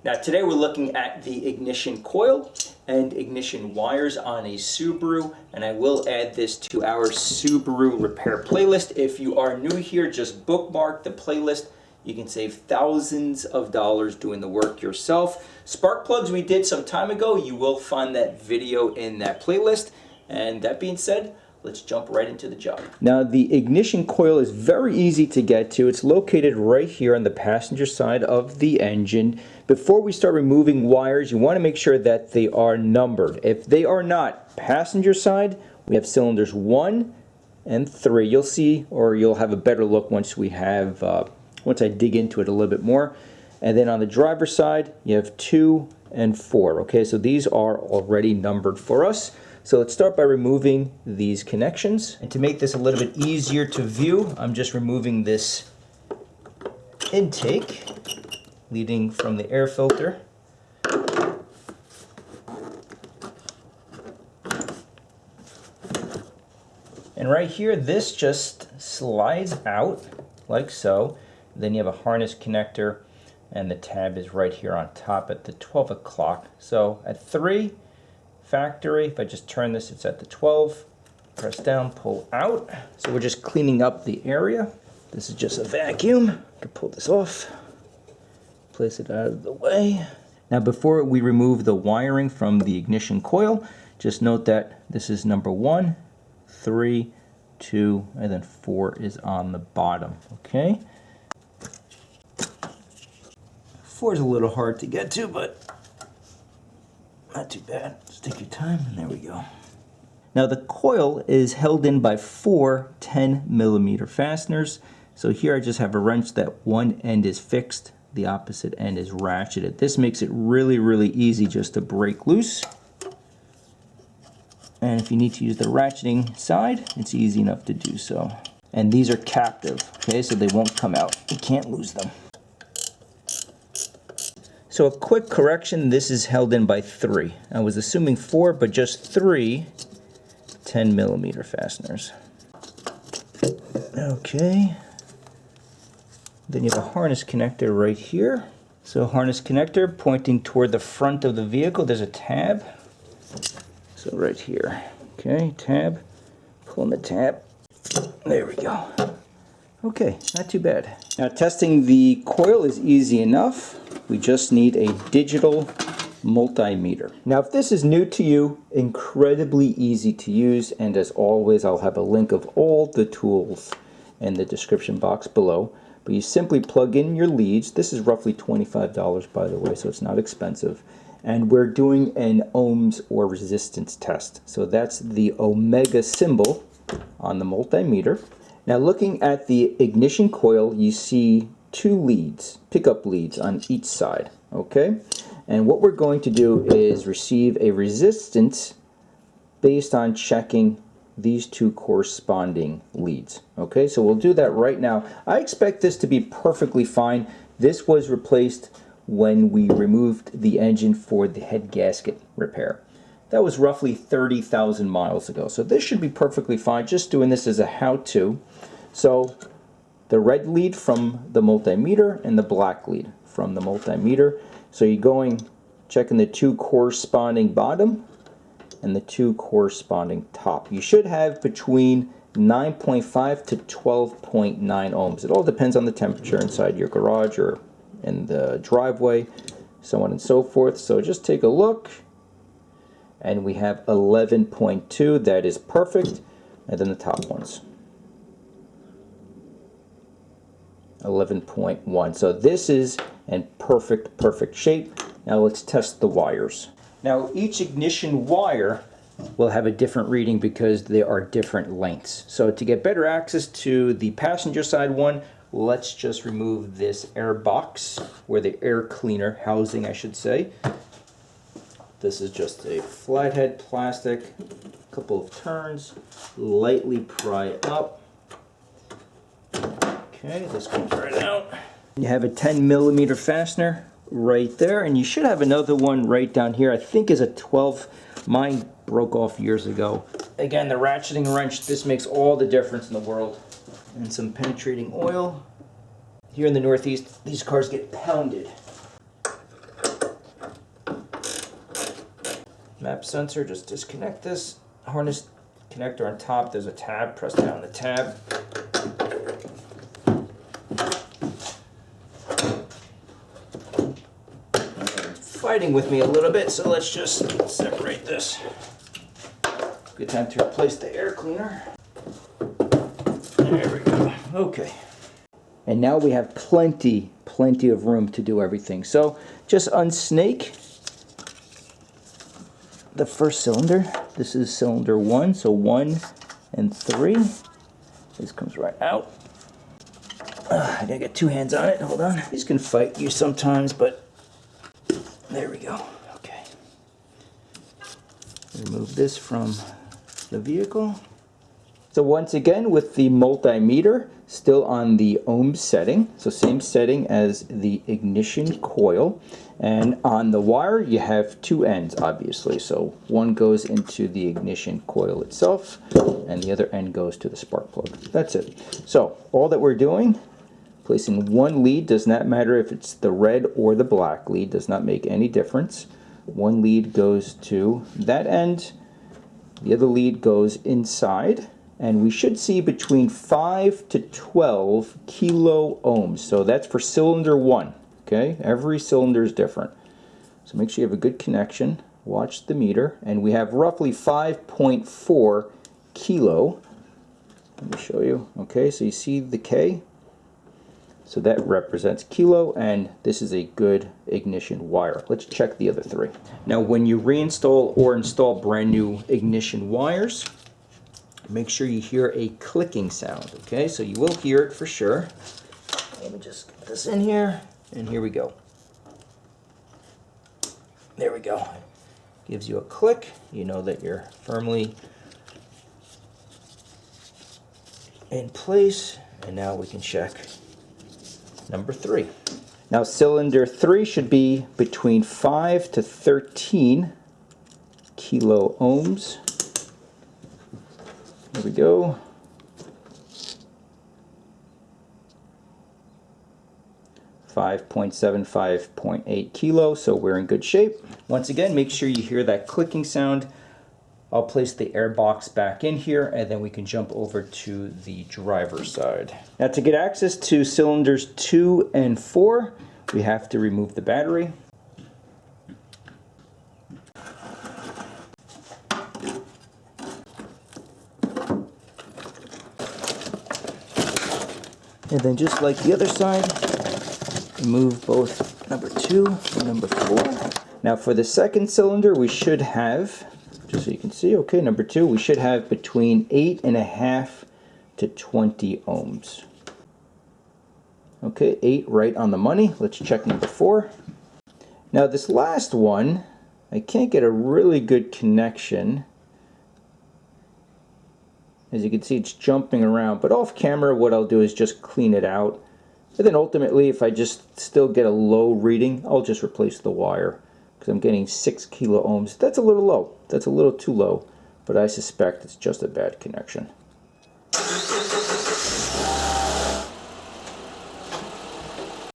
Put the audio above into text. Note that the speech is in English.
Now today we're looking at the ignition coil and ignition wires on a Subaru, and I will add this to our Subaru repair playlist. If you are new here, just bookmark the playlist. You can save thousands of dollars doing the work yourself. Spark plugs we did some time ago. You will find that video in that playlist. And that being said, let's jump right into the job. Now the ignition coil is very easy to get to. It's located right here on the passenger side of the engine. Before we start removing wires, you want to make sure that they are numbered. If they are not, passenger side, we have cylinders 1 and 3. You'll see, or you'll have a better look once we have, once I dig into it a little bit more. And then on the driver's side, you have 2 and 4. Okay, so these are already numbered for us. So let's start by removing these connections. And to make this a little bit easier to view, I'm just removing this intake leading from the air filter. And right here, this just slides out like so. Then you have a harness connector, and the tab is right here on top at the 12 o'clock. So at 3, factory, if I just turn this, it's at the 12. Press down, pull out. So we're just cleaning up the area. This is just a vacuum. I can pull this off, place it out of the way. Now before we remove the wiring from the ignition coil, just note that this is number 1, 3, 2, and then 4 is on the bottom, okay? 4 is a little hard to get to, but not too bad. Just take your time, and there we go. Now the coil is held in by 4 10mm fasteners. So here I just have a wrench that one end is fixed, the opposite end is ratcheted. This makes it really, really easy just to break loose. And if you need to use the ratcheting side, it's easy enough to do so. And these are captive, okay, so they won't come out. You can't lose them. So a quick correction, this is held in by 3. I was assuming 4, but just 3 10mm fasteners. Okay. Then you have a harness connector right here. So harness connector pointing toward the front of the vehicle. There's a tab. So right here. Okay, tab. Pulling the tab. There we go. Okay, not too bad. Now testing the coil is easy enough. We just need a digital multimeter. Now if this is new to you, incredibly easy to use, and as always I'll have a link of all the tools in the description box below. But you simply plug in your leads. This is roughly $25 by the way, so it's not expensive. And we're doing an ohms or resistance test. So that's the omega symbol on the multimeter. Now looking at the ignition coil, you see 2 leads, pickup leads on each side, okay? And what we're going to do is receive a resistance based on checking these 2 corresponding leads, okay? So we'll do that right now. I expect this to be perfectly fine. This was replaced when we removed the engine for the head gasket repair. That was roughly 30,000 miles ago. So this should be perfectly fine, just doing this as a how-to. So the red lead from the multimeter and the black lead from the multimeter. So you're going, checking the 2 corresponding bottom and the 2 corresponding top. You should have between 9.5 to 12.9 ohms. It all depends on the temperature inside your garage or in the driveway, so on and so forth. So just take a look. And we have 11.2, that is perfect. And then the top ones, 11.1. So this is in perfect shape. Now let's test the wires. Now each ignition wire will have a different reading because they are different lengths. So to get better access to the passenger side one, let's just remove this air box, or the air cleaner housing I should say. This is just a flathead plastic, a couple of turns, lightly pry up. Okay, this comes right out. You have a 10mm fastener right there, and you should have another one right down here. I think is a 12. Mine broke off years ago. Again, the ratcheting wrench, this makes all the difference in the world. And some penetrating oil. Here in the Northeast, these cars get pounded. Map sensor, just disconnect this. Harness connector on top, there's a tab, press down the tab. It's fighting with me a little bit, so let's just separate this. Good time to replace the air cleaner. There we go. Okay. And now we have plenty of room to do everything. So just unsnake the first cylinder. This is cylinder 1, so 1 and 3. This comes right out. I gotta get 2 hands on it. Hold on. These can fight you sometimes, but there we go. Okay. Remove this from the vehicle. So once again, with the multimeter still on the ohms setting, so same setting as the ignition coil, and on the wire you have 2 ends, obviously. So one goes into the ignition coil itself and the other end goes to the spark plug. That's it. So all that we're doing, placing one lead, does not matter if it's the red or the black lead, does not make any difference. One lead goes to that end, the other lead goes inside, and we should see between 5 to 12 kilo ohms. So that's for cylinder 1. Okay, every cylinder is different. So make sure you have a good connection. Watch the meter, and we have roughly 5.4 kilo. Let me show you. Okay, so you see the K? So that represents kilo, and this is a good ignition wire. Let's check the other 3. Now when you reinstall or install brand new ignition wires, make sure you hear a clicking sound. Okay, so you will hear it for sure. Let me just get this in here, and here we go. There we go. Gives you a click. You know that you're firmly in place, and now we can check number 3. Now cylinder 3 should be between 5 to 13 kilo ohms. There we go. 5.7, 5.8 kilo, so we're in good shape. Once again, make sure you hear that clicking sound. I'll place the air box back in here, and then we can jump over to the driver's side. Now to get access to cylinders 2 and 4, we have to remove the battery. And then just like the other side, remove both number 2 and number 4. Now for the second cylinder, we should have, just so you can see, okay, number 2, we should have between 8.5 to 20 ohms. Okay, 8 right on the money. Let's check number 4. Now this last one, I can't get a really good connection. As you can see, it's jumping around, but off camera what I'll do is just clean it out. And then ultimately, if I just still get a low reading, I'll just replace the wire, because I'm getting 6 kilo ohms. That's a little low. That's a little too low, but I suspect it's just a bad connection.